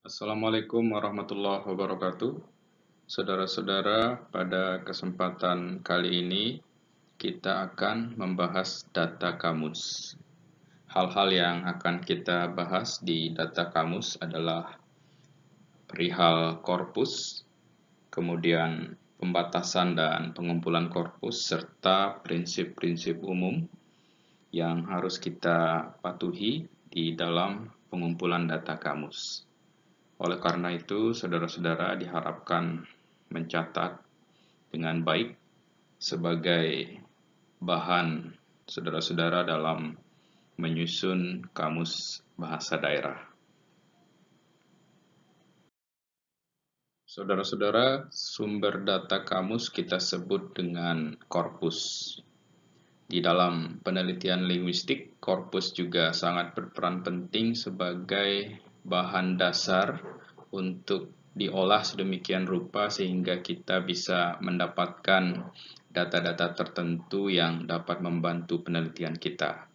Assalamualaikum warahmatullahi wabarakatuh. Saudara-saudara, pada kesempatan kali ini kita akan membahas data kamus. Hal-hal yang akan kita bahas di data kamus adalah perihal korpus, kemudian pembatasan dan pengumpulan korpus, serta prinsip-prinsip umum yang harus kita patuhi di dalam pengumpulan data kamus. Oleh karena itu, saudara-saudara diharapkan mencatat dengan baik sebagai bahan saudara-saudara dalam menyusun kamus bahasa daerah. Saudara-saudara, sumber data kamus kita sebut dengan korpus. Di dalam penelitian linguistik, korpus juga sangat berperan penting sebagai bahan dasar untuk diolah sedemikian rupa sehingga kita bisa mendapatkan data-data tertentu yang dapat membantu penelitian kita.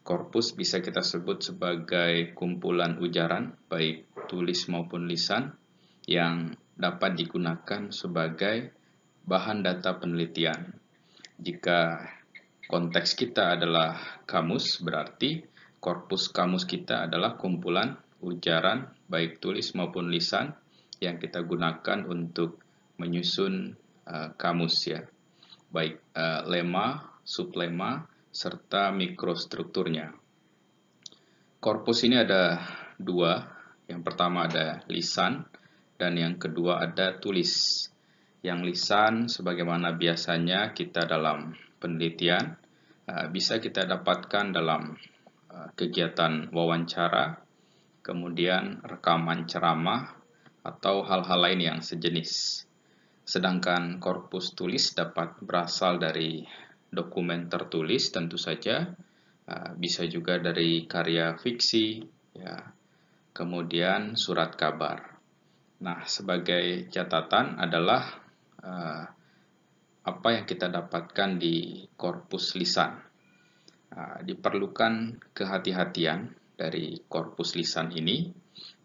Korpus bisa kita sebut sebagai kumpulan ujaran, baik tulis maupun lisan, yang dapat digunakan sebagai bahan data penelitian. Jika konteks kita adalah kamus, berarti korpus kamus kita adalah kumpulan ujaran, baik tulis maupun lisan, yang kita gunakan untuk menyusun kamus ya, baik lema, sublema, serta mikrostrukturnya. Korpus ini ada dua, yang pertama ada lisan, dan yang kedua ada tulis. Yang lisan, sebagaimana biasanya kita dalam penelitian, bisa kita dapatkan dalam kegiatan wawancara, kemudian rekaman ceramah, atau hal-hal lain yang sejenis. Sedangkan korpus tulis dapat berasal dari dokumen tertulis tentu saja, bisa juga dari karya fiksi, ya, kemudian surat kabar. Nah, sebagai catatan adalah apa yang kita dapatkan di korpus lisan. Diperlukan kehati-hatian dari korpus lisan ini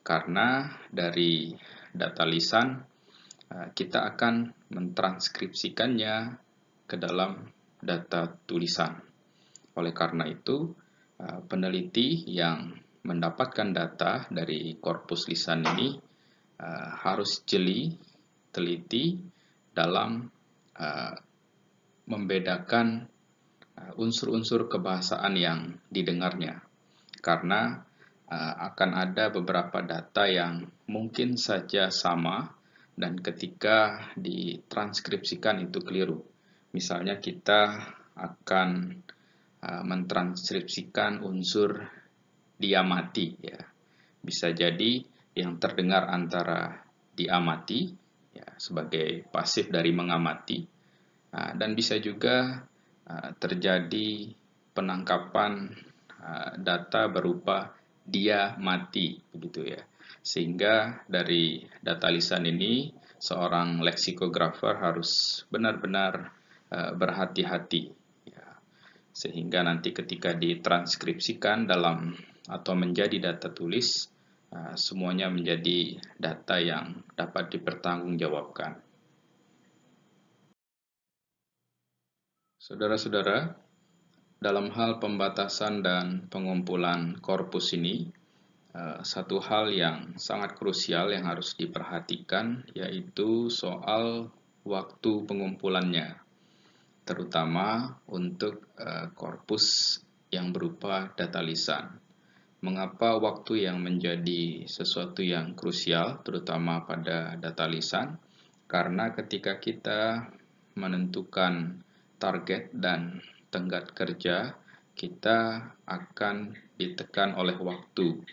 karena dari data lisan kita akan mentranskripsikannya ke dalam data tulisan. Oleh karena itu, peneliti yang mendapatkan data dari korpus lisan ini harus jeli, teliti dalam membedakan unsur-unsur kebahasaan yang didengarnya. Karena akan ada beberapa data yang mungkin saja sama dan ketika ditranskripsikan itu keliru. Misalnya kita akan mentranskripsikan unsur diamati ya. Bisa jadi yang terdengar antara diamati ya, sebagai pasif dari mengamati, dan bisa juga terjadi penangkapan data berupa dia mati begitu ya. Sehingga dari data lisan ini seorang leksikografer harus benar-benar berhati-hati ya. Sehingga nanti ketika ditranskripsikan dalam atau menjadi data tulis, semuanya menjadi data yang dapat dipertanggungjawabkan. Saudara-saudara, dalam hal pembatasan dan pengumpulan korpus ini, satu hal yang sangat krusial yang harus diperhatikan yaitu soal waktu pengumpulannya, terutama untuk korpus yang berupa data lisan. Mengapa waktu yang menjadi sesuatu yang krusial, terutama pada data lisan? Karena ketika kita menentukan target dan tenggat kerja, kita akan ditekan oleh waktu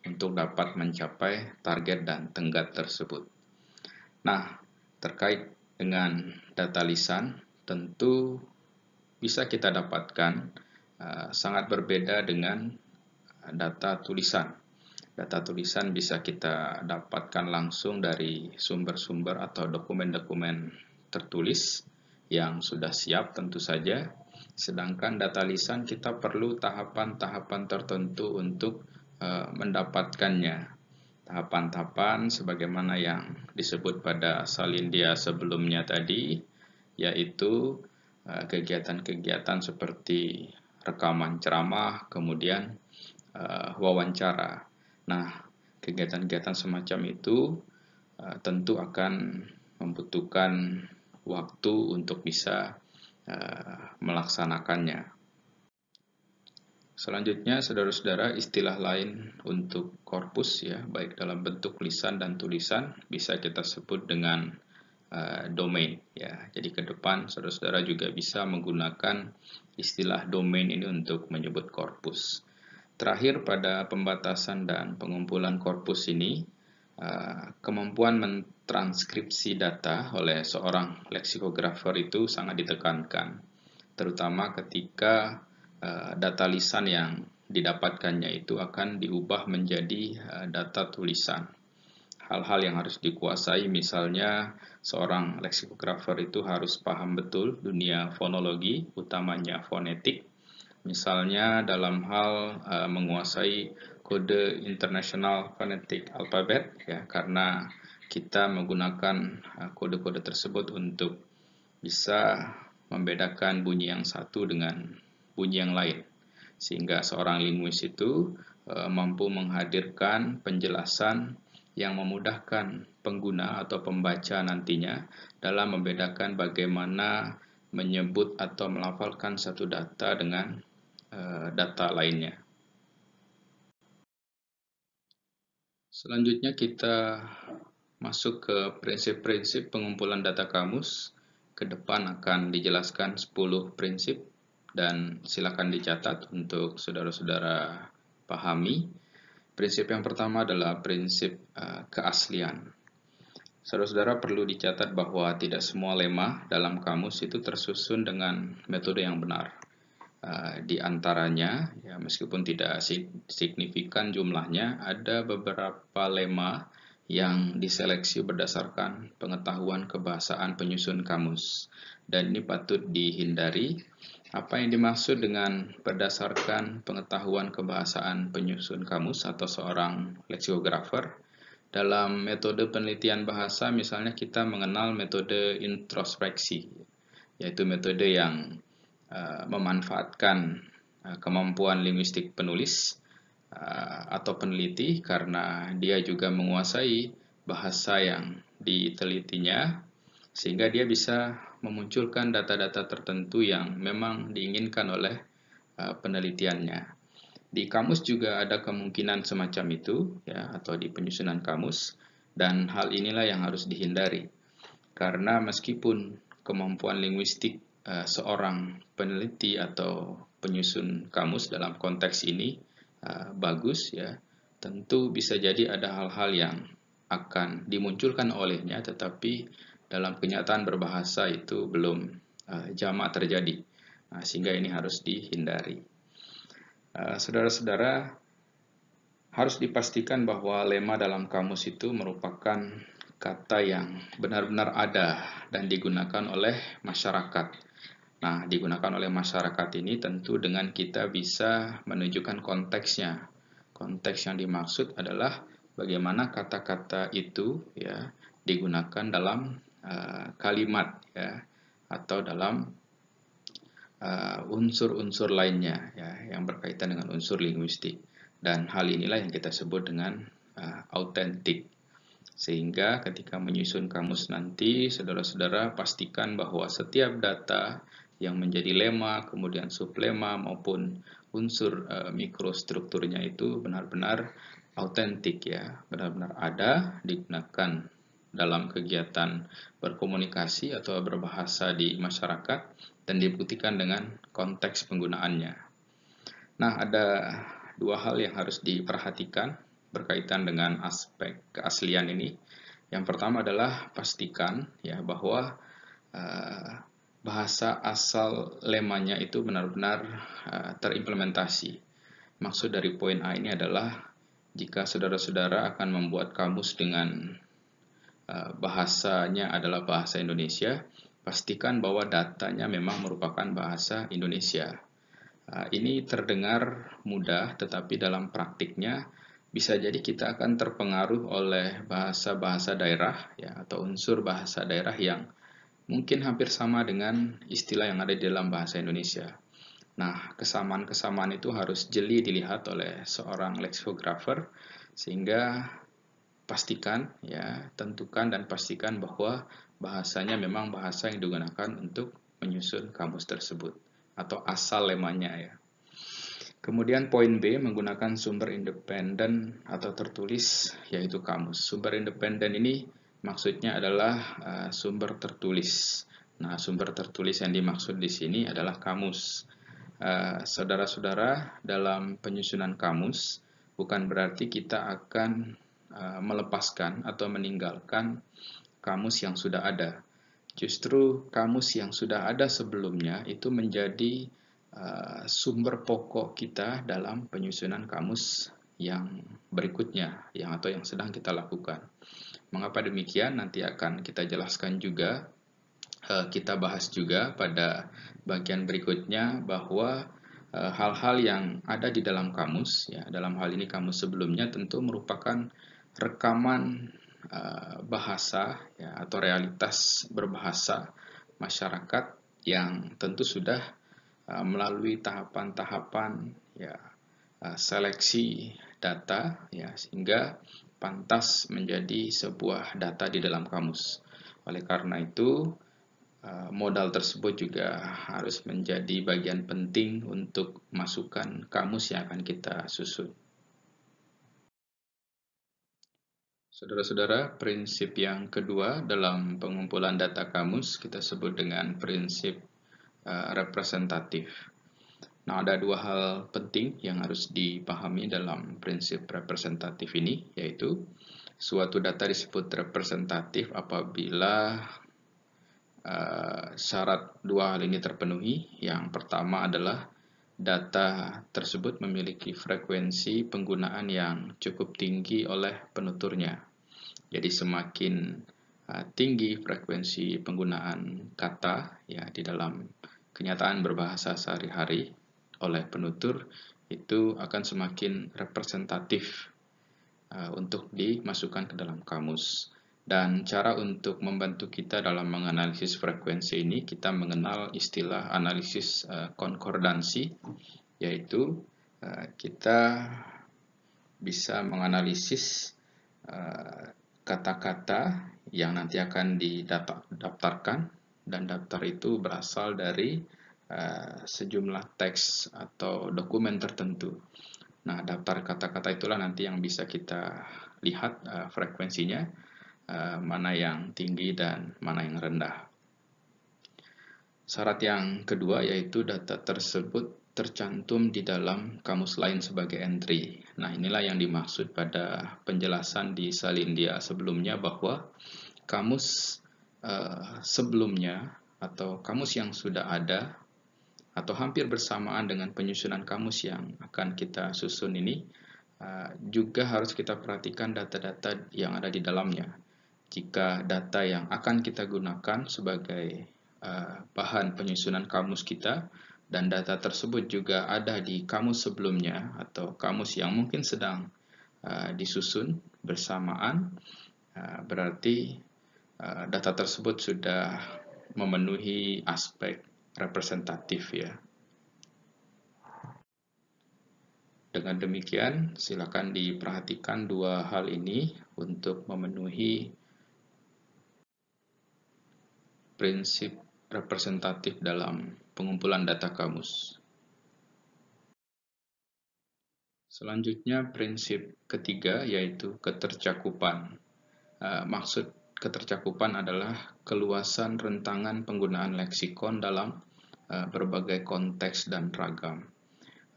untuk dapat mencapai target dan tenggat tersebut. Nah, terkait dengan data lisan, tentu bisa kita dapatkan sangat berbeda dengan data tulisan. Data tulisan bisa kita dapatkan langsung dari sumber-sumber atau dokumen-dokumen tertulis yang sudah siap tentu saja. Sedangkan data lisan kita perlu tahapan-tahapan tertentu untuk mendapatkannya. tahapan-tahapan sebagaimana yang disebut pada salindia sebelumnya tadi, yaitu kegiatan-kegiatan seperti rekaman ceramah, kemudian wawancara. Nah, kegiatan-kegiatan semacam itu tentu akan membutuhkan waktu untuk bisa melaksanakannya. Selanjutnya, saudara-saudara, istilah lain untuk korpus ya, baik dalam bentuk lisan dan tulisan, bisa kita sebut dengan domain ya. Jadi ke depan saudara-saudara juga bisa menggunakan istilah domain ini untuk menyebut korpus. Terakhir, pada pembatasan dan pengumpulan korpus ini, kemampuan mentranskripsi data oleh seorang leksikografer itu sangat ditekankan, terutama ketika data lisan yang didapatkannya itu akan diubah menjadi data tulisan. Hal-hal yang harus dikuasai, misalnya seorang leksikografer itu harus paham betul dunia fonologi, utamanya fonetik, misalnya dalam hal menguasai kode International Phonetic Alphabet ya, karena kita menggunakan kode-kode tersebut untuk bisa membedakan bunyi yang satu dengan bunyi yang lain, sehingga seorang linguis itu mampu menghadirkan penjelasan yang memudahkan pengguna atau pembaca nantinya dalam membedakan bagaimana menyebut atau melafalkan satu data dengan data lainnya. Selanjutnya kita masuk ke prinsip-prinsip pengumpulan data kamus. Ke depan akan dijelaskan 10 prinsip dan silakan dicatat untuk saudara-saudara pahami. Prinsip yang pertama adalah prinsip keaslian. Saudara-saudara perlu dicatat bahwa tidak semua lema dalam kamus itu tersusun dengan metode yang benar. Di antaranya, ya, meskipun tidak signifikan jumlahnya, ada beberapa lema yang diseleksi berdasarkan pengetahuan kebahasaan penyusun kamus, dan ini patut dihindari. Apa yang dimaksud dengan berdasarkan pengetahuan kebahasaan penyusun kamus atau seorang leksikografer? Dalam metode penelitian bahasa, misalnya kita mengenal metode introspeksi, yaitu metode yang memanfaatkan kemampuan linguistik penulis atau peneliti karena dia juga menguasai bahasa yang ditelitinya, sehingga dia bisa memunculkan data-data tertentu yang memang diinginkan oleh penelitiannya. Di kamus juga ada kemungkinan semacam itu, ya, atau di penyusunan kamus, dan hal inilah yang harus dihindari. Karena meskipun kemampuan linguistik seorang peneliti atau penyusun kamus dalam konteks ini bagus, ya, tentu bisa jadi ada hal-hal yang akan dimunculkan olehnya, tetapi dalam kenyataan berbahasa itu belum jamak terjadi, sehingga ini harus dihindari. Saudara-saudara, harus dipastikan bahwa lema dalam kamus itu merupakan kata yang benar-benar ada dan digunakan oleh masyarakat. Nah, digunakan oleh masyarakat ini tentu dengan kita bisa menunjukkan konteksnya. Konteks yang dimaksud adalah bagaimana kata-kata itu ya digunakan dalam kalimat ya, atau dalam unsur-unsur lainnya ya, yang berkaitan dengan unsur linguistik. Dan hal inilah yang kita sebut dengan autentik. Sehingga ketika menyusun kamus nanti, saudara-saudara pastikan bahwa setiap data yang menjadi lema, kemudian sublema maupun unsur mikrostrukturnya itu benar-benar autentik ya, benar-benar ada, digunakan dalam kegiatan berkomunikasi atau berbahasa di masyarakat, dan dibuktikan dengan konteks penggunaannya. Nah, ada dua hal yang harus diperhatikan berkaitan dengan aspek keaslian ini. Yang pertama adalah pastikan ya bahwa bahasa asal lemanya itu benar-benar terimplementasi. Maksud dari poin A ini adalah jika saudara-saudara akan membuat kamus dengan bahasanya adalah bahasa Indonesia, pastikan bahwa datanya memang merupakan bahasa Indonesia. Ini terdengar mudah, tetapi dalam praktiknya bisa jadi kita akan terpengaruh oleh bahasa-bahasa daerah ya, atau unsur bahasa daerah yang mungkin hampir sama dengan istilah yang ada di dalam bahasa Indonesia. Nah, kesamaan-kesamaan itu harus jeli dilihat oleh seorang leksikografer, sehingga pastikan ya, tentukan dan pastikan bahwa bahasanya memang bahasa yang digunakan untuk menyusun kamus tersebut atau asal lemanya ya. Kemudian poin B, menggunakan sumber independen atau tertulis, yaitu kamus. Sumber independen ini maksudnya adalah sumber tertulis. Nah, sumber tertulis yang dimaksud di sini adalah kamus. Saudara-saudara, dalam penyusunan kamus, bukan berarti kita akan melepaskan atau meninggalkan kamus yang sudah ada. Justru kamus yang sudah ada sebelumnya itu menjadi sumber pokok kita dalam penyusunan kamus yang berikutnya, atau yang sedang kita lakukan. Mengapa demikian? Nanti akan kita jelaskan juga, kita bahas juga pada bagian berikutnya bahwa hal-hal yang ada di dalam kamus, ya, dalam hal ini kamus sebelumnya tentu merupakan rekaman bahasa ya, atau realitas berbahasa masyarakat yang tentu sudah melalui tahapan-tahapan ya, seleksi data ya, sehingga pantas menjadi sebuah data di dalam kamus. Oleh karena itu, modal tersebut juga harus menjadi bagian penting untuk masukan kamus yang akan kita susun. Saudara-saudara, prinsip yang kedua dalam pengumpulan data kamus kita sebut dengan prinsip representatif. Nah, ada dua hal penting yang harus dipahami dalam prinsip representatif ini, yaitu suatu data disebut representatif apabila syarat dua hal ini terpenuhi. Yang pertama adalah data tersebut memiliki frekuensi penggunaan yang cukup tinggi oleh penuturnya. Jadi semakin tinggi frekuensi penggunaan kata ya di dalam kenyataan berbahasa sehari-hari oleh penutur, itu akan semakin representatif untuk dimasukkan ke dalam kamus. Dan cara untuk membantu kita dalam menganalisis frekuensi ini, kita mengenal istilah analisis konkordansi, yaitu kita bisa menganalisis kata-kata yang nanti akan didaftarkan, dan daftar itu berasal dari sejumlah teks atau dokumen tertentu. Nah, daftar kata-kata itulah nanti yang bisa kita lihat frekuensinya, mana yang tinggi dan mana yang rendah. Syarat yang kedua yaitu data tersebut tercantum di dalam kamus lain sebagai entry. Nah, inilah yang dimaksud pada penjelasan di Salindia sebelumnya, bahwa kamus sebelumnya atau kamus yang sudah ada atau hampir bersamaan dengan penyusunan kamus yang akan kita susun ini juga harus kita perhatikan data-data yang ada di dalamnya. Jika data yang akan kita gunakan sebagai bahan penyusunan kamus kita dan data tersebut juga ada di kamus sebelumnya atau kamus yang mungkin sedang disusun bersamaan, berarti data tersebut sudah memenuhi aspek representatif ya. Dengan demikian, silakan diperhatikan dua hal ini untuk memenuhi prinsip representatif dalam pengumpulan data kamus. Selanjutnya, prinsip ketiga yaitu ketercakupan. Maksud ketercakupan adalah keluasan rentangan penggunaan leksikon dalam berbagai konteks dan ragam.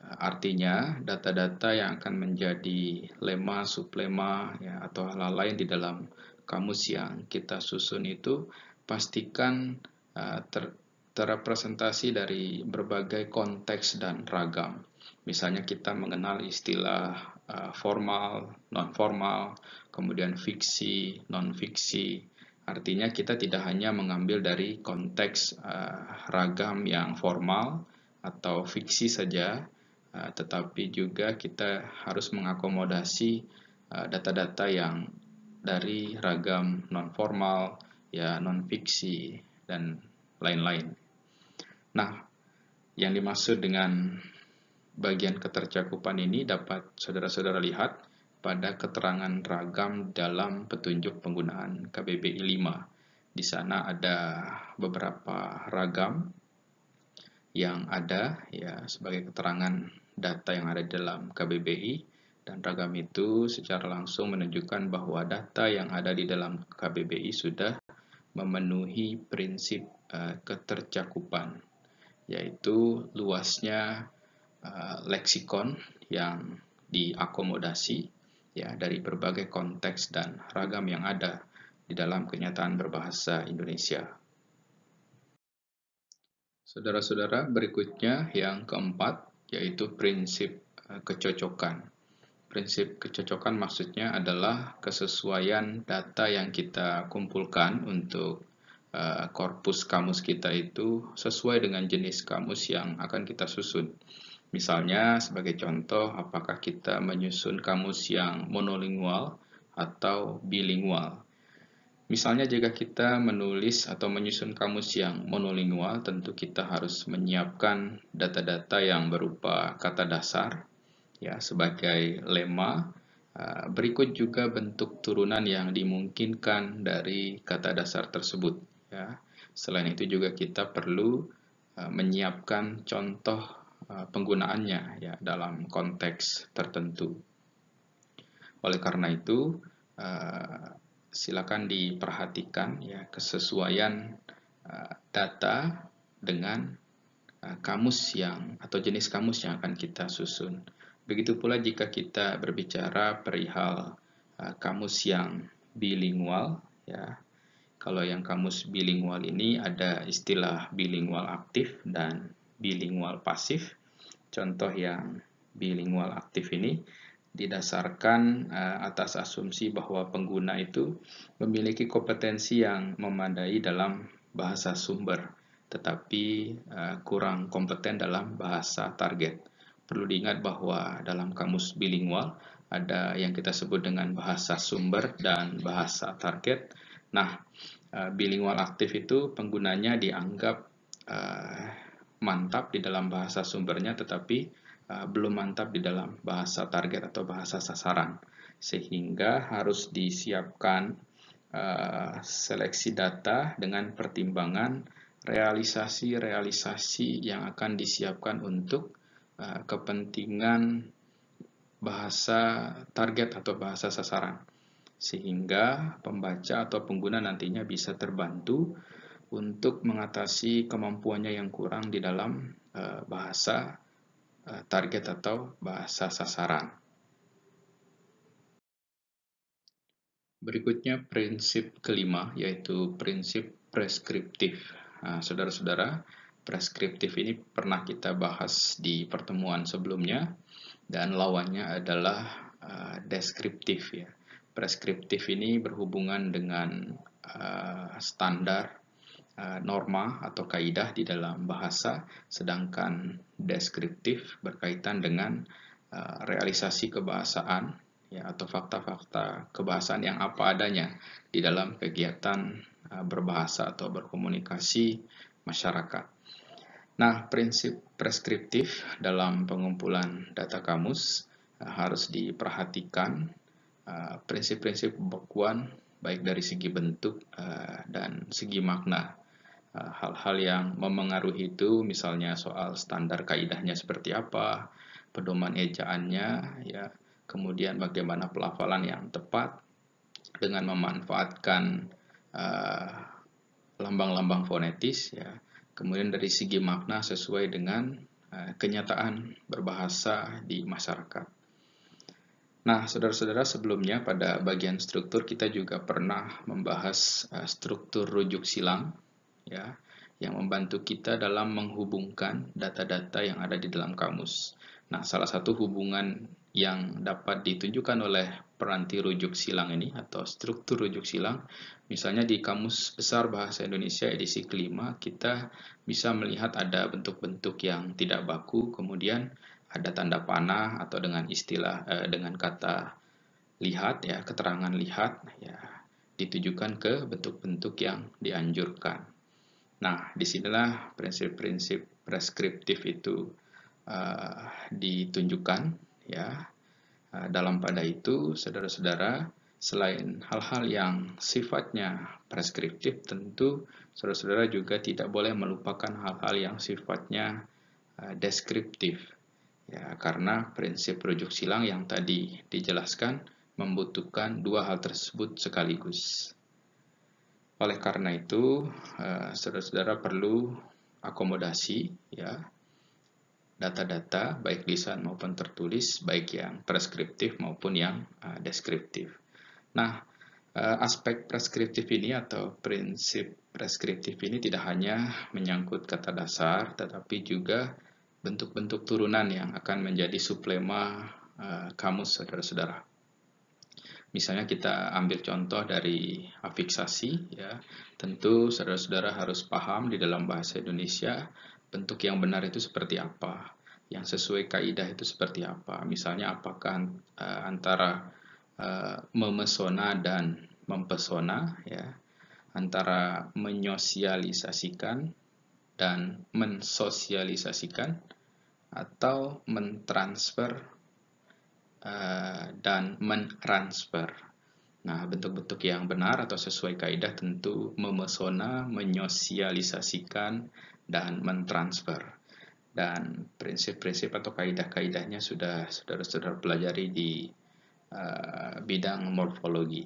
Artinya, data-data yang akan menjadi lema, sublema, ya, atau hal-hal lain di dalam kamus yang kita susun itu pastikan terrepresentasi dari berbagai konteks dan ragam. Misalnya kita mengenal istilah formal, non-formal, kemudian fiksi, non-fiksi. Artinya kita tidak hanya mengambil dari konteks ragam yang formal atau fiksi saja, tetapi juga kita harus mengakomodasi data-data yang dari ragam non-formal, ya non-fiksi, dan lain-lain. Nah, yang dimaksud dengan bagian ketercakupan ini dapat saudara-saudara lihat pada keterangan ragam dalam petunjuk penggunaan KBBI 5. Di sana ada beberapa ragam yang ada ya sebagai keterangan data yang ada di dalam KBBI, dan ragam itu secara langsung menunjukkan bahwa data yang ada di dalam KBBI sudah memenuhi prinsip ketercakupan, yaitu luasnya leksikon yang diakomodasi ya dari berbagai konteks dan ragam yang ada di dalam kenyataan berbahasa Indonesia. Saudara-saudara, berikutnya yang keempat yaitu prinsip kecocokan. Prinsip kecocokan maksudnya adalah kesesuaian data yang kita kumpulkan untuk korpus kamus kita itu sesuai dengan jenis kamus yang akan kita susun. Misalnya, sebagai contoh, apakah kita menyusun kamus yang monolingual atau bilingual. Misalnya, jika kita menulis atau menyusun kamus yang monolingual, tentu kita harus menyiapkan data-data yang berupa kata dasar, ya, sebagai lema. Berikut juga bentuk turunan yang dimungkinkan dari kata dasar tersebut. Ya. Selain itu juga kita perlu menyiapkan contoh penggunaannya ya dalam konteks tertentu. Oleh karena itu, silakan diperhatikan ya kesesuaian data dengan kamus yang atau jenis kamus yang akan kita susun. Begitu pula jika kita berbicara perihal kamus yang bilingual ya. Kalau yang kamus bilingual ini ada istilah bilingual aktif dan bilingual pasif. Contoh yang bilingual aktif ini didasarkan atas asumsi bahwa pengguna itu memiliki kompetensi yang memadai dalam bahasa sumber, tetapi kurang kompeten dalam bahasa target. Perlu diingat bahwa dalam kamus bilingual ada yang kita sebut dengan bahasa sumber dan bahasa target. Nah, bilingual aktif itu penggunanya dianggap mantap di dalam bahasa sumbernya, tetapi belum mantap di dalam bahasa target atau bahasa sasaran, sehingga harus disiapkan seleksi data dengan pertimbangan realisasi-realisasi yang akan disiapkan untuk kepentingan bahasa target atau bahasa sasaran, sehingga pembaca atau pengguna nantinya bisa terbantu untuk mengatasi kemampuannya yang kurang di dalam bahasa target atau bahasa sasaran. Berikutnya prinsip kelima, yaitu prinsip preskriptif. Saudara-saudara, preskriptif ini pernah kita bahas di pertemuan sebelumnya, dan lawannya adalah deskriptif ya. Preskriptif ini berhubungan dengan standar norma atau kaidah di dalam bahasa, sedangkan deskriptif berkaitan dengan realisasi kebahasaan ya atau fakta-fakta kebahasaan yang apa adanya di dalam kegiatan berbahasa atau berkomunikasi masyarakat. Nah, prinsip preskriptif dalam pengumpulan data kamus harus diperhatikan prinsip-prinsip pembekuan baik dari segi bentuk dan segi makna. Hal-hal yang memengaruhi itu misalnya soal standar kaidahnya seperti apa, pedoman ejaannya, ya, kemudian bagaimana pelafalan yang tepat dengan memanfaatkan lambang-lambang fonetis, ya. Kemudian dari segi makna sesuai dengan kenyataan berbahasa di masyarakat. Nah, saudara-saudara, sebelumnya pada bagian struktur kita juga pernah membahas struktur rujuk silang, ya, yang membantu kita dalam menghubungkan data-data yang ada di dalam kamus. Nah, salah satu hubungan yang dapat ditunjukkan oleh peranti rujuk silang ini atau struktur rujuk silang, misalnya di Kamus Besar Bahasa Indonesia edisi kelima, kita bisa melihat ada bentuk-bentuk yang tidak baku, kemudian ada tanda panah atau dengan istilah dengan kata lihat ya, keterangan lihat ya, ditujukan ke bentuk-bentuk yang dianjurkan. Nah, disinilah prinsip-prinsip preskriptif itu ditunjukkan ya. Dalam pada itu, saudara-saudara, selain hal-hal yang sifatnya preskriptif, tentu saudara-saudara juga tidak boleh melupakan hal-hal yang sifatnya deskriptif. Ya, karena prinsip rujuk silang yang tadi dijelaskan membutuhkan dua hal tersebut sekaligus. Oleh karena itu, saudara-saudara perlu akomodasi ya, data-data baik lisan maupun tertulis, baik yang preskriptif maupun yang deskriptif. Nah, aspek preskriptif ini atau prinsip preskriptif ini tidak hanya menyangkut kata dasar, tetapi juga bentuk-bentuk turunan yang akan menjadi suplema kamus saudara-saudara. Misalnya kita ambil contoh dari afiksasi, ya, tentu saudara-saudara harus paham di dalam bahasa Indonesia bentuk yang benar itu seperti apa, yang sesuai kaidah itu seperti apa. Misalnya apakah antara memesona dan mempesona, ya, antara menyosialisasikan dan mensosialisasikan, atau mentransfer dan mentransfer. Nah, bentuk-bentuk yang benar atau sesuai kaidah tentu memesona, menyosialisasikan, dan mentransfer. Dan prinsip-prinsip atau kaidah-kaidahnya sudah saudara-saudara pelajari di bidang morfologi.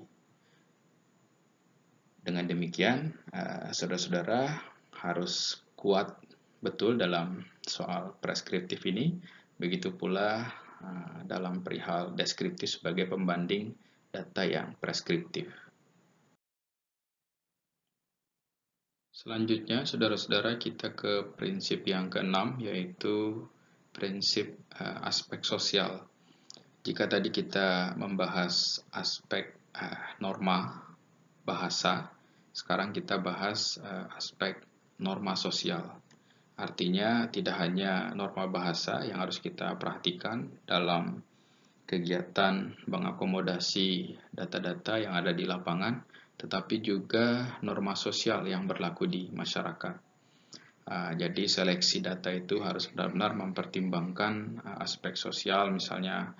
Dengan demikian, saudara-saudara harus kuat betul dalam soal preskriptif ini. Begitu pula dalam perihal deskriptif sebagai pembanding data yang preskriptif. Selanjutnya, saudara-saudara, kita ke prinsip yang keenam, yaitu prinsip aspek sosial. Jika tadi kita membahas aspek norma bahasa, sekarang kita bahas aspek norma sosial. Artinya tidak hanya norma bahasa yang harus kita perhatikan dalam kegiatan mengakomodasi data-data yang ada di lapangan, tetapi juga norma sosial yang berlaku di masyarakat. Jadi seleksi data itu harus benar-benar mempertimbangkan aspek sosial, misalnya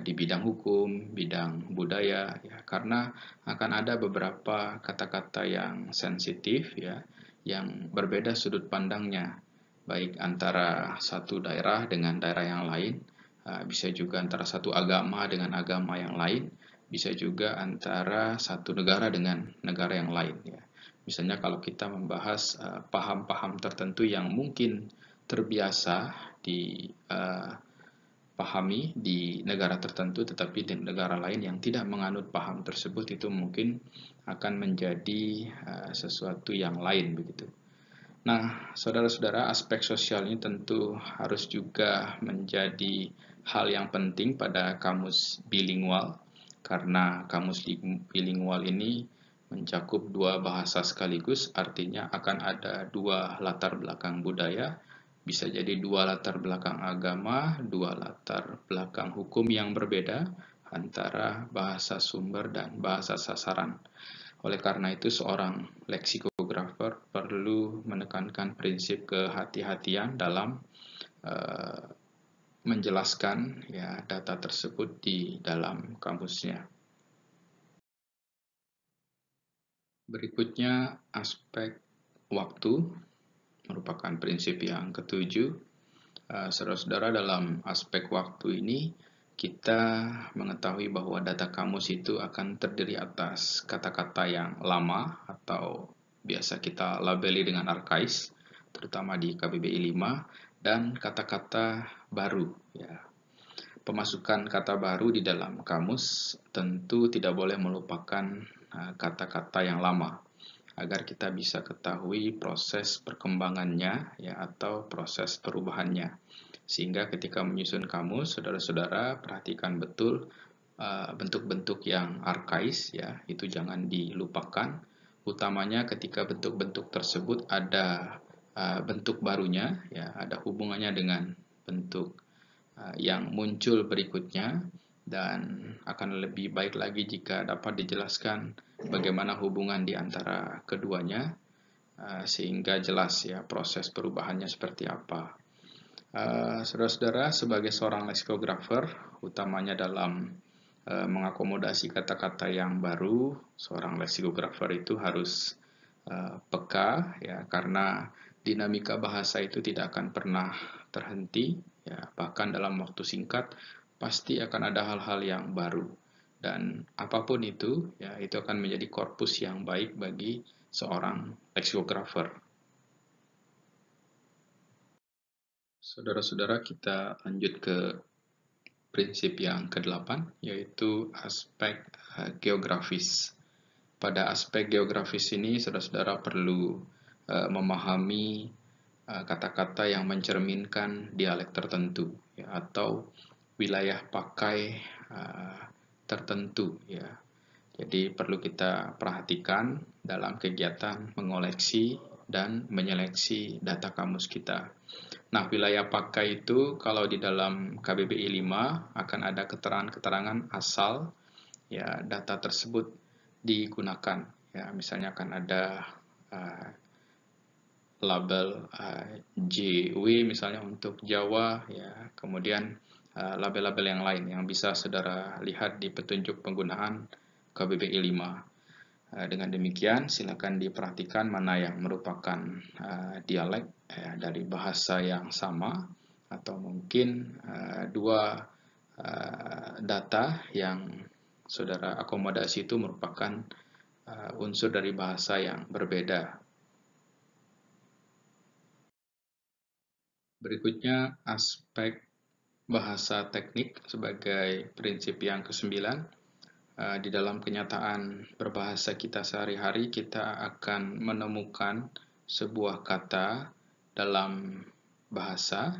di bidang hukum, bidang budaya, ya, karena akan ada beberapa kata-kata yang sensitif, ya, yang berbeda sudut pandangnya, baik antara satu daerah dengan daerah yang lain, bisa juga antara satu agama dengan agama yang lain, bisa juga antara satu negara dengan negara yang lain. Ya. Misalnya kalau kita membahas paham-paham tertentu yang mungkin terbiasa dipahami di negara tertentu, tetapi di negara lain yang tidak menganut paham tersebut, itu mungkin akan menjadi sesuatu yang lain begitu. Nah, saudara-saudara, aspek sosial ini tentu harus juga menjadi hal yang penting pada kamus bilingual, karena kamus bilingual ini mencakup dua bahasa sekaligus, artinya akan ada dua latar belakang budaya, bisa jadi dua latar belakang agama, dua latar belakang hukum yang berbeda antara bahasa sumber dan bahasa sasaran. Oleh karena itu, seorang leksikografer perlu menekankan prinsip kehati-hatian dalam menjelaskan ya data tersebut di dalam kamusnya. Berikutnya, aspek waktu merupakan prinsip yang ketujuh. Saudara-saudara, dalam aspek waktu ini kita mengetahui bahwa data kamus itu akan terdiri atas kata-kata yang lama atau biasa kita labeli dengan arkais, terutama di KBBI 5, dan kata-kata baru. Ya. Pemasukan kata baru di dalam kamus tentu tidak boleh melupakan kata-kata yang lama, agar kita bisa ketahui proses perkembangannya ya, atau proses perubahannya. Sehingga ketika menyusun kamus, saudara-saudara perhatikan betul bentuk-bentuk yang arkais, ya, itu jangan dilupakan. Utamanya ketika bentuk-bentuk tersebut ada bentuk barunya, ya, ada hubungannya dengan bentuk yang muncul berikutnya, dan akan lebih baik lagi jika dapat dijelaskan bagaimana hubungan di antara keduanya, sehingga jelas ya proses perubahannya seperti apa. Saudara-saudara, sebagai seorang leksikografer, utamanya dalam mengakomodasi kata-kata yang baru, seorang leksikografer itu harus peka ya, karena dinamika bahasa itu tidak akan pernah terhenti ya, bahkan dalam waktu singkat pasti akan ada hal-hal yang baru, dan apapun itu ya, itu akan menjadi korpus yang baik bagi seorang leksikografer. Saudara-saudara, kita lanjut ke prinsip yang ke-8, yaitu aspek geografis. Pada aspek geografis ini, saudara-saudara perlu memahami kata-kata yang mencerminkan dialek tertentu, ya, atau wilayah pakai tertentu. Ya. Jadi perlu kita perhatikan dalam kegiatan mengoleksi dan menyeleksi data kamus kita. Nah, wilayah pakai itu kalau di dalam KBBI 5 akan ada keterangan-keterangan asal ya data tersebut digunakan. Ya, misalnya akan ada label JW misalnya untuk Jawa ya, kemudian label-label yang lain yang bisa saudara lihat di petunjuk penggunaan KBBI 5. Dengan demikian, silakan diperhatikan mana yang merupakan dialek dari bahasa yang sama, atau mungkin dua data yang saudara akomodasi itu merupakan unsur dari bahasa yang berbeda. Berikutnya, aspek bahasa teknik sebagai prinsip yang ke-9. Di dalam kenyataan berbahasa kita sehari-hari, kita akan menemukan sebuah kata dalam bahasa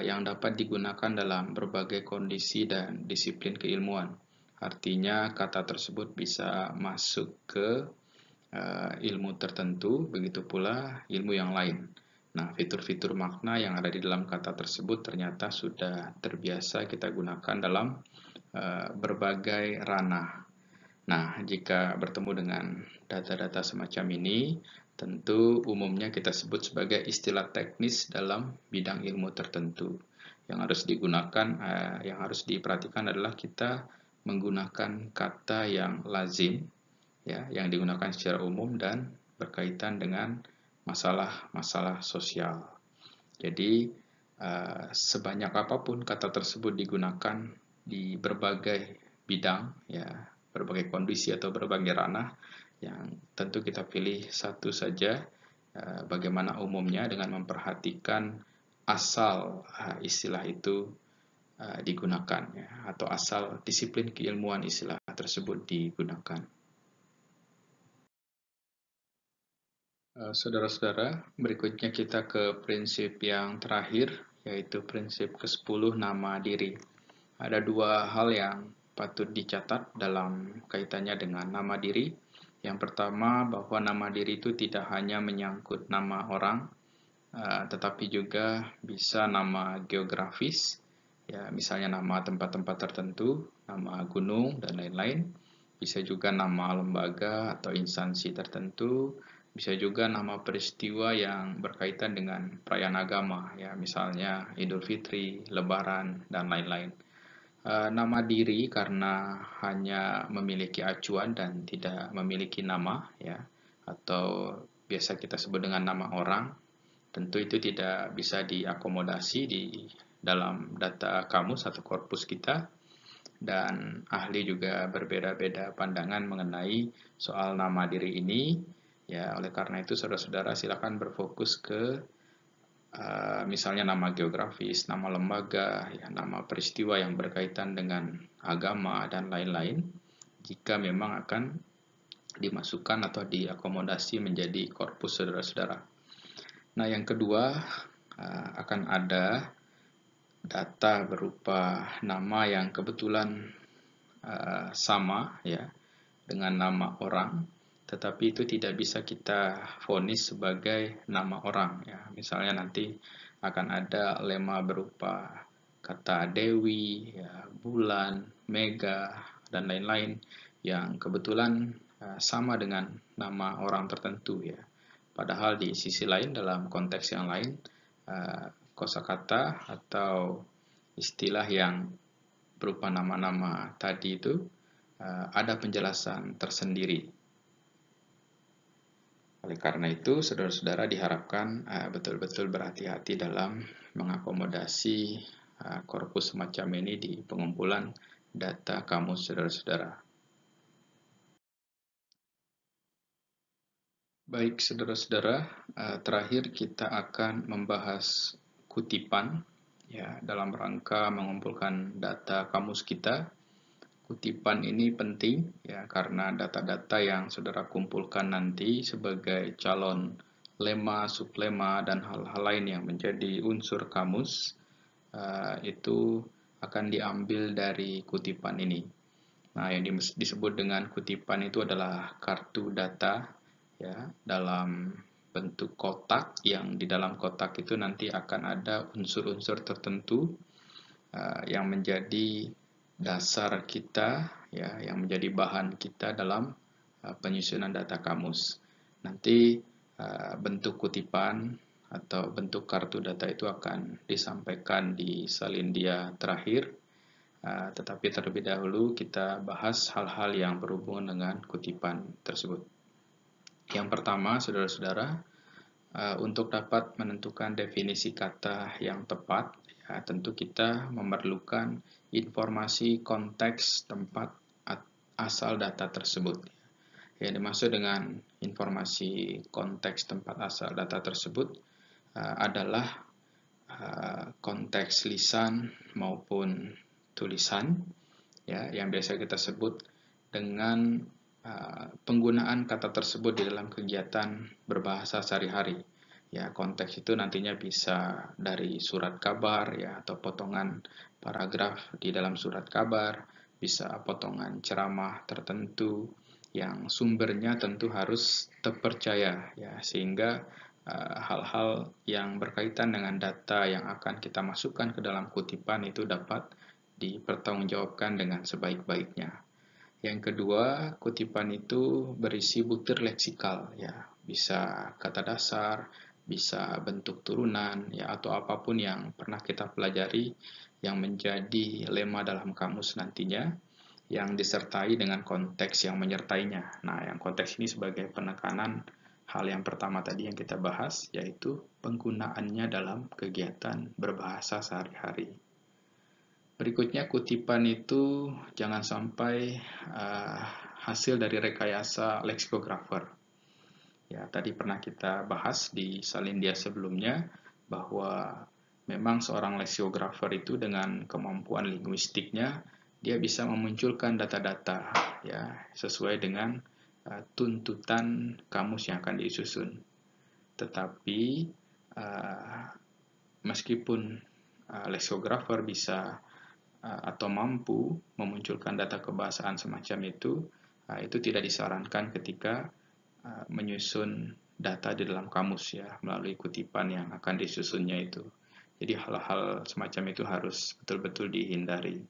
yang dapat digunakan dalam berbagai kondisi dan disiplin keilmuan. Artinya, kata tersebut bisa masuk ke ilmu tertentu, begitu pula ilmu yang lain. Nah, fitur-fitur makna yang ada di dalam kata tersebut ternyata sudah terbiasa kita gunakan dalam berbagai ranah. Nah, jika bertemu dengan data-data semacam ini, tentu umumnya kita sebut sebagai istilah teknis dalam bidang ilmu tertentu. Yang harus digunakan, yang harus diperhatikan adalah kita menggunakan kata yang lazim, ya, yang digunakan secara umum dan berkaitan dengan masalah-masalah sosial. Jadi, sebanyak apapun kata tersebut digunakan di berbagai bidang, ya, berbagai kondisi atau berbagai ranah, yang tentu kita pilih satu saja, bagaimana umumnya dengan memperhatikan asal istilah itu digunakan, ya, atau asal disiplin keilmuan istilah tersebut digunakan. Saudara-saudara, berikutnya kita ke prinsip yang terakhir, yaitu prinsip ke-10, nama diri. Ada dua hal yang patut dicatat dalam kaitannya dengan nama diri. Yang pertama, bahwa nama diri itu tidak hanya menyangkut nama orang, tetapi juga bisa nama geografis, ya, misalnya nama tempat-tempat tertentu, nama gunung, dan lain-lain. Bisa juga nama lembaga atau instansi tertentu, bisa juga nama peristiwa yang berkaitan dengan perayaan agama, ya, misalnya Idul Fitri, Lebaran, dan lain-lain. Nama diri karena hanya memiliki acuan dan tidak memiliki nama, ya, atau biasa kita sebut dengan nama orang, tentu itu tidak bisa diakomodasi di dalam data kamus atau korpus kita, dan ahli juga berbeda-beda pandangan mengenai soal nama diri ini. Ya, oleh karena itu saudara-saudara silakan berfokus ke misalnya nama geografis, nama lembaga, ya, nama peristiwa yang berkaitan dengan agama dan lain-lain, jika memang akan dimasukkan atau diakomodasi menjadi korpus saudara-saudara. Nah, yang kedua, akan ada data berupa nama yang kebetulan sama, ya, dengan nama orang, tetapi itu tidak bisa kita vonis sebagai nama orang, ya. Misalnya nanti akan ada lema berupa kata Dewi, ya, bulan, mega, dan lain-lain yang kebetulan sama dengan nama orang tertentu ya. Padahal di sisi lain dalam konteks yang lain kosakata atau istilah yang berupa nama-nama tadi itu ada penjelasan tersendiri. Oleh karena itu, saudara-saudara diharapkan betul-betul berhati-hati dalam mengakomodasi korpus semacam ini di pengumpulan data kamus saudara-saudara. Baik, saudara-saudara, terakhir kita akan membahas kutipan ya dalam rangka mengumpulkan data kamus kita. Kutipan ini penting ya karena data-data yang saudara kumpulkan nanti sebagai calon lema, sublema, dan hal-hal lain yang menjadi unsur kamus itu akan diambil dari kutipan ini. Nah, yang disebut dengan kutipan itu adalah kartu data ya dalam bentuk kotak, yang di dalam kotak itu nanti akan ada unsur-unsur tertentu yang menjadi dasar kita ya, yang menjadi bahan kita dalam penyusunan data kamus. Nanti bentuk kutipan atau bentuk kartu data itu akan disampaikan di salindia terakhir. Tetapi terlebih dahulu kita bahas hal-hal yang berhubungan dengan kutipan tersebut. Yang pertama, saudara-saudara, untuk dapat menentukan definisi kata yang tepat, ya, tentu kita memerlukan informasi konteks tempat asal data tersebut. Yang dimaksud dengan informasi konteks tempat asal data tersebut adalah konteks lisan maupun tulisan, ya, yang biasa kita sebut dengan penggunaan kata tersebut di dalam kegiatan berbahasa sehari-hari. Ya, konteks itu nantinya bisa dari surat kabar ya atau potongan paragraf di dalam surat kabar, bisa potongan ceramah tertentu yang sumbernya tentu harus terpercaya ya, sehingga hal-hal yang berkaitan dengan data yang akan kita masukkan ke dalam kutipan itu dapat dipertanggungjawabkan dengan sebaik-baiknya. Yang kedua, kutipan itu berisi butir leksikal ya, bisa kata dasar, bisa bentuk turunan ya, atau apapun yang pernah kita pelajari yang menjadi lema dalam kamus nantinya, yang disertai dengan konteks yang menyertainya. Nah, yang konteks ini sebagai penekanan hal yang pertama tadi yang kita bahas, yaitu penggunaannya dalam kegiatan berbahasa sehari-hari. Berikutnya, kutipan itu jangan sampai hasil dari rekayasa leksikografer. Ya, tadi pernah kita bahas di salindia sebelumnya bahwa memang seorang leksikografer itu dengan kemampuan linguistiknya dia bisa memunculkan data-data ya sesuai dengan tuntutan kamus yang akan disusun. Tetapi meskipun leksikografer bisa atau mampu memunculkan data kebahasaan semacam itu tidak disarankan ketika menyusun data di dalam kamus ya melalui kutipan yang akan disusunnya itu. Jadi hal-hal semacam itu harus betul-betul dihindari.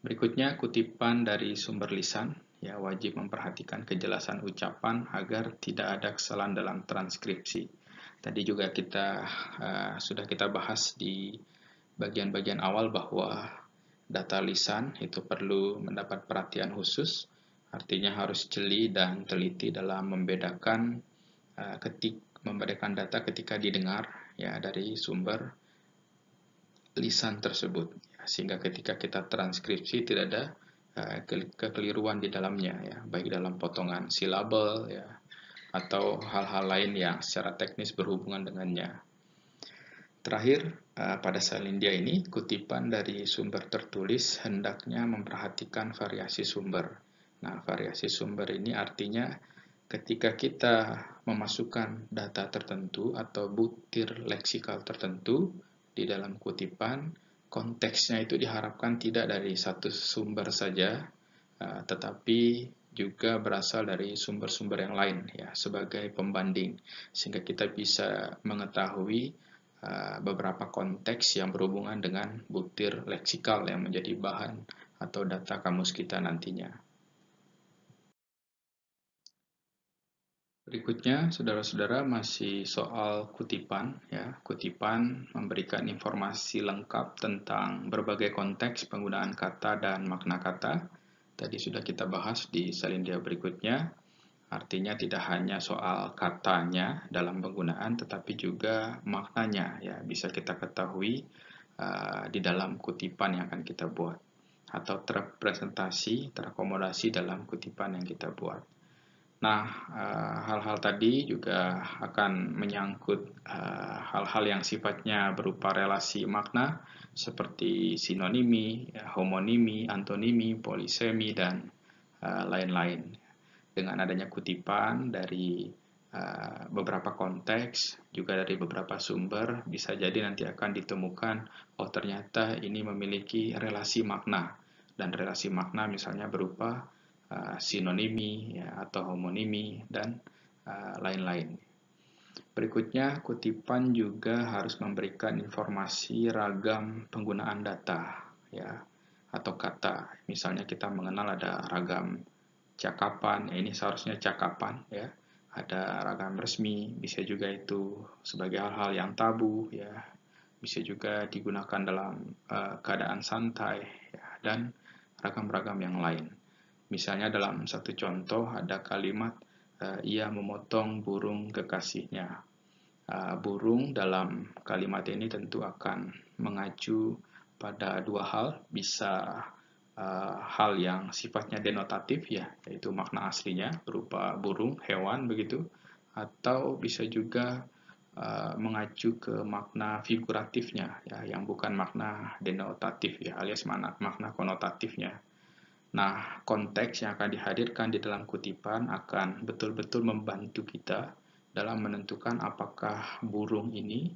Berikutnya, kutipan dari sumber lisan ya wajib memperhatikan kejelasan ucapan agar tidak ada kesalahan dalam transkripsi. Tadi juga sudah kita bahas di bagian-bagian awal bahwa data lisan itu perlu mendapat perhatian khusus, artinya harus jeli dan teliti dalam membedakan data ketika didengar ya dari sumber lisan tersebut, sehingga ketika kita transkripsi tidak ada kekeliruan di dalamnya ya, baik dalam potongan silabel ya atau hal-hal lain yang secara teknis berhubungan dengannya. Terakhir, pada salindia ini, kutipan dari sumber tertulis hendaknya memperhatikan variasi sumber. Nah, variasi sumber ini artinya ketika kita memasukkan data tertentu atau butir leksikal tertentu di dalam kutipan, konteksnya itu diharapkan tidak dari satu sumber saja, tetapi juga berasal dari sumber-sumber yang lain ya sebagai pembanding, sehingga kita bisa mengetahui beberapa konteks yang berhubungan dengan butir leksikal yang menjadi bahan atau data kamus kita nantinya. Berikutnya, saudara-saudara, masih soal kutipan. Ya, kutipan memberikan informasi lengkap tentang berbagai konteks penggunaan kata dan makna kata. Tadi sudah kita bahas di salindia berikutnya. Artinya tidak hanya soal katanya dalam penggunaan, tetapi juga maknanya ya bisa kita ketahui di dalam kutipan yang akan kita buat atau terrepresentasi, terakomodasi dalam kutipan yang kita buat. Nah, hal-hal tadi juga akan menyangkut hal-hal yang sifatnya berupa relasi makna seperti sinonimi, homonimi, antonimi, polisemi, dan lain-lain. Dengan adanya kutipan dari beberapa konteks, juga dari beberapa sumber, bisa jadi nanti akan ditemukan, oh ternyata ini memiliki relasi makna. Dan relasi makna misalnya berupa sinonimi ya, atau homonimi, dan lain-lain. Berikutnya, kutipan juga harus memberikan informasi ragam penggunaan data ya, atau kata. Misalnya kita mengenal ada ragam cakapan, ya ini seharusnya cakapan ya. Ada ragam resmi, bisa juga itu sebagai hal-hal yang tabu ya. Bisa juga digunakan dalam keadaan santai ya, dan ragam-ragam yang lain. Misalnya dalam satu contoh ada kalimat ia memotong burung kekasihnya. Burung dalam kalimat ini tentu akan mengacu pada dua hal, bisa hal yang sifatnya denotatif ya, yaitu makna aslinya berupa burung, hewan begitu, atau bisa juga mengacu ke makna figuratifnya ya, yang bukan makna denotatif ya, alias makna konotatifnya. Nah, konteks yang akan dihadirkan di dalam kutipan akan betul-betul membantu kita dalam menentukan apakah burung ini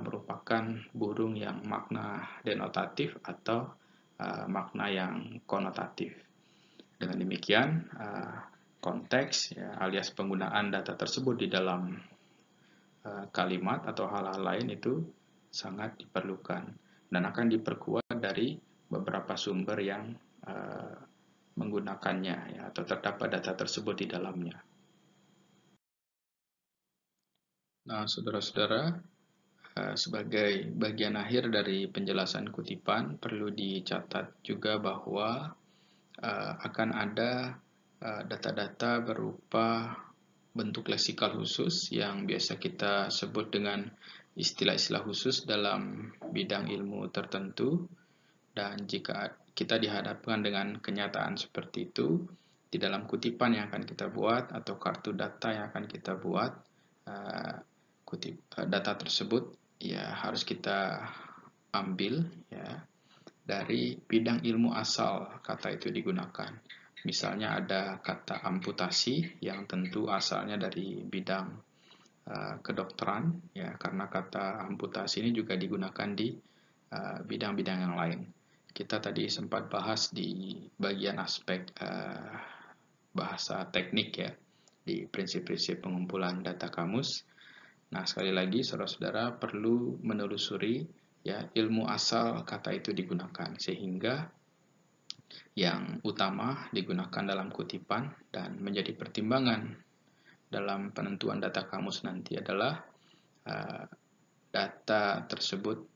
merupakan burung yang makna denotatif atau makna yang konotatif. Dengan demikian, konteks ya, alias penggunaan data tersebut di dalam kalimat atau hal-hal lain itu sangat diperlukan dan akan diperkuat dari beberapa sumber yang menggunakannya ya, atau terdapat data tersebut di dalamnya. Nah, saudara-saudara, sebagai bagian akhir dari penjelasan kutipan, perlu dicatat juga bahwa akan ada data-data berupa bentuk leksikal khusus yang biasa kita sebut dengan istilah-istilah khusus dalam bidang ilmu tertentu. Dan jika kita dihadapkan dengan kenyataan seperti itu, di dalam kutipan yang akan kita buat atau kartu data yang akan kita buat, data tersebut ya harus kita ambil ya dari bidang ilmu asal kata itu digunakan. Misalnya ada kata amputasi yang tentu asalnya dari bidang kedokteran ya, karena kata amputasi ini juga digunakan di bidang-bidang yang lain. Kita tadi sempat bahas di bagian aspek bahasa teknik ya, di prinsip-prinsip pengumpulan data kamus. Nah, sekali lagi saudara-saudara perlu menelusuri ya ilmu asal kata itu digunakan, sehingga yang utama digunakan dalam kutipan dan menjadi pertimbangan dalam penentuan data kamus nanti adalah data tersebut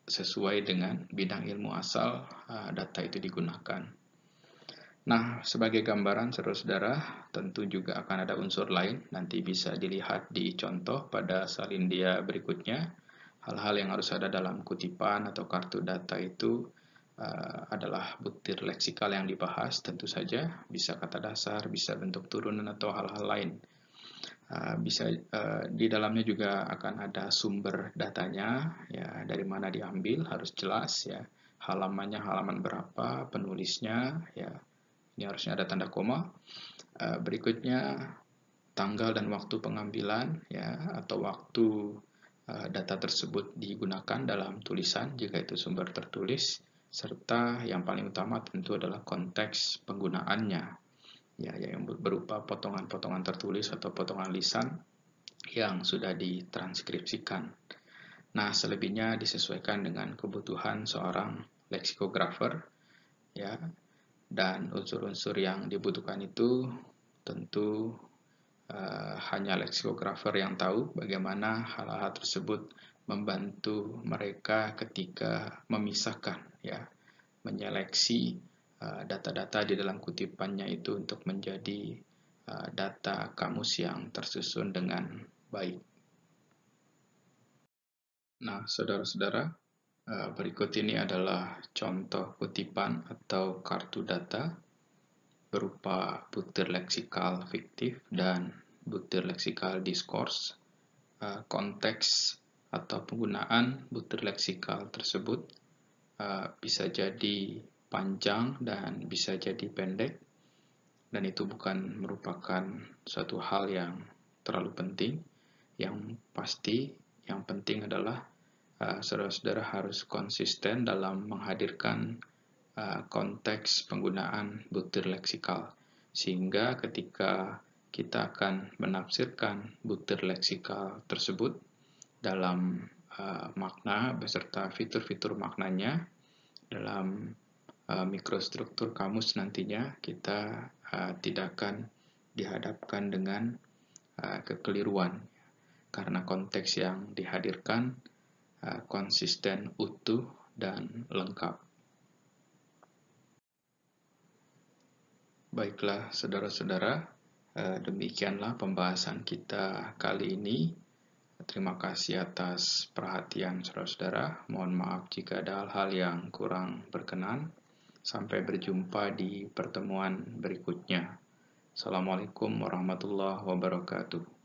sesuai dengan bidang ilmu asal data itu digunakan. Nah, sebagai gambaran saudara-saudara, tentu juga akan ada unsur lain, nanti bisa dilihat di contoh pada salindia berikutnya. Hal-hal yang harus ada dalam kutipan atau kartu data itu adalah butir leksikal yang dibahas, tentu saja bisa kata dasar, bisa bentuk turunan atau hal-hal lain. Bisa di dalamnya juga akan ada sumber datanya, ya dari mana diambil harus jelas ya, halamannya halaman berapa, penulisnya ya. Ini harusnya ada tanda koma. Berikutnya tanggal dan waktu pengambilan ya, atau waktu data tersebut digunakan dalam tulisan jika itu sumber tertulis, serta yang paling utama tentu adalah konteks penggunaannya ya, yang berupa potongan-potongan tertulis atau potongan lisan yang sudah ditranskripsikan. Nah, selebihnya disesuaikan dengan kebutuhan seorang leksikografer, ya. Dan unsur-unsur yang dibutuhkan itu tentu hanya leksikografer yang tahu bagaimana hal-hal tersebut membantu mereka ketika memisahkan, ya, menyeleksi data-data di dalam kutipannya itu untuk menjadi data kamus yang tersusun dengan baik. Nah, saudara-saudara, berikut ini adalah contoh kutipan atau kartu data berupa butir leksikal fiktif dan butir leksikal diskurs. Konteks atau penggunaan butir leksikal tersebut bisa jadi panjang dan bisa jadi pendek, dan itu bukan merupakan suatu hal yang terlalu penting. Yang pasti, yang penting adalah saudara-saudara harus konsisten dalam menghadirkan konteks penggunaan butir leksikal, sehingga ketika kita akan menafsirkan butir leksikal tersebut dalam makna beserta fitur-fitur maknanya dalam mikrostruktur kamus nantinya, kita tidak akan dihadapkan dengan kekeliruan karena konteks yang dihadirkan konsisten, utuh, dan lengkap. Baiklah, saudara-saudara, demikianlah pembahasan kita kali ini. Terima kasih atas perhatian saudara-saudara. Mohon maaf jika ada hal-hal yang kurang berkenan. Sampai berjumpa di pertemuan berikutnya. Assalamualaikum warahmatullahi wabarakatuh.